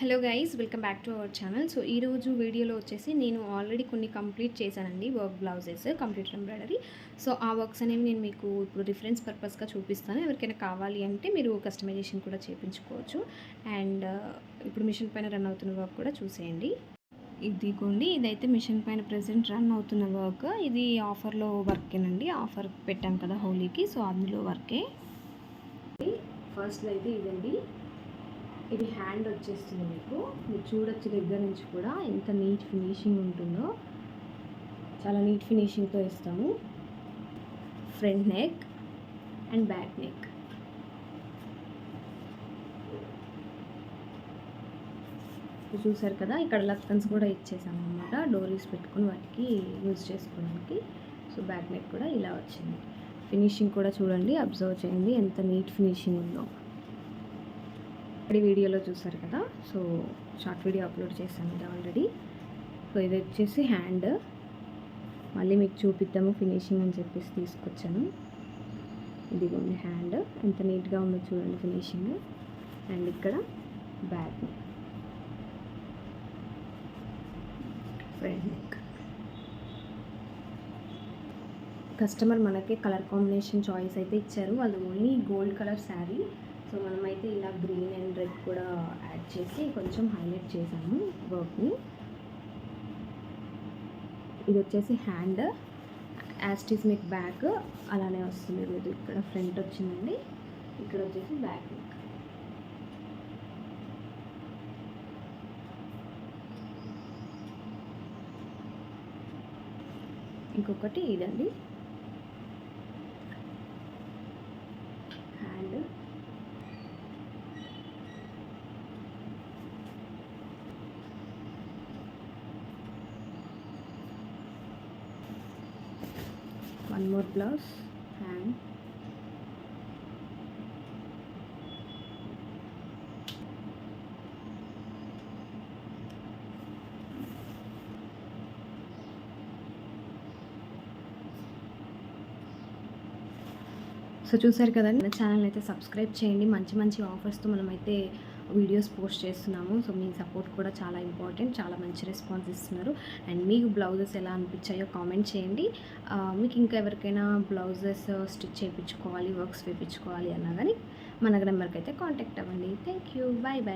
Hello guys, welcome back to our channel. So ఈరోజు వీడియోలో వచ్చేసి నేను ఆల్రెడీ కొన్ని కంప్లీట్ చేశానండి work blouses, complete embroidery. So ఆ వర్క్స్ అనేవి నేను మీకు ఇప్పుడు రిఫరెన్స్ పర్పస్గా చూపిస్తాను. ఎవరికైనా కావాలి అంటే మీరు కస్టమైజేషన్ కూడా చేయించుకోవచ్చు. అండ్ ఇప్పుడు మిషన్ పైన రన్ అవుతున్న వర్క్ కూడా చూసేయండి. ఇదిగోండి, ఇదైతే మిషన్ పైన ప్రెజెంట్ రన్ అవుతున్న వర్క్. ఇది ఆఫర్లో వర్కేనండి, ఆఫర్ పెట్టాం కదా హోలీకి, సో అందులో వర్కే. ఫస్ట్ అయితే ఇదండి, ఇది హ్యాండ్ వచ్చేస్తుంది. మీరు చూడొచ్చు దగ్గర నుంచి కూడా ఎంత నీట్ ఫినిషింగ్ ఉంటుందో. చాలా నీట్ ఫినిషింగ్తో ఇస్తాము. Front neck and back neck. చూసారు కదా, ఇక్కడ లక్కన్స్ కూడా ఇచ్చేసాము అనమాట, డోరీస్ పెట్టుకుని వాటికి యూజ్ చేసుకోవడానికి. సో బ్యాక్ నెక్ కూడా ఇలా వచ్చింది. ఫినిషింగ్ కూడా చూడండి, అబ్జర్వ్ చేయండి ఎంత నీట్ ఫినిషింగ్ ఉందో. వీడియోలో చూసారు కదా, సో షార్ట్ వీడియో అప్లోడ్ చేశాను ఇది ఆల్రెడీ. సో ఇది వచ్చేసి హ్యాండ్, మళ్ళీ మీకు చూపిద్దాము ఫినిషింగ్ అని చెప్పేసి తీసుకొచ్చాను. ఇదిగోండి హ్యాండ్, ఎంత నీట్గా ఉందో చూడండి ఫినిషింగ్. అండ్ ఇక్కడ back neck, front neck. Customer మనకి కలర్ కాంబినేషన్ చాయిస్ అయితే ఇచ్చారు. వాళ్ళు only gold colour sari. So మనమైతే ఇలా గ్రీన్ అండ్ రెడ్ కూడా యాడ్ చేసి కొంచెం హైలైట్ చేసాము వర్క్ని. ఇది వచ్చేసి హ్యాండ్, యాస్టీస్ మీకు బ్యాక్ అలానే వస్తుంది. లేదు, ఇక్కడ ఫ్రంట్ వచ్చిందండి, ఇక్కడ వచ్చేసి బ్యాక్ నెక్. ఇంకొకటి ఇదండి hand, one more blouse, hand, so చూసారు కదండి, మన ఛానల్ అయితే సబ్స్క్రైబ్ చేయండి. మంచి మంచి ఆఫర్స్తో మనమైతే వీడియోస్ పోస్ట్ చేస్తున్నాము. సో మీ సపోర్ట్ కూడా చాలా ఇంపార్టెంట్. చాలా మంచి రెస్పాన్స్ ఇస్తున్నారు. అండ్ మీకు బ్లౌజెస్ ఎలా అనిపించాయో కామెంట్ చేయండి. మీకు ఇంకా ఎవరికైనా బ్లౌజెస్ స్టిచ్ చేయించుకోవాలి, వర్క్స్ వేయించుకోవాలి అన్నా కానీ మన నెంబర్కి అయితే కాంటాక్ట్ అవ్వండి. Thank you, bye bye.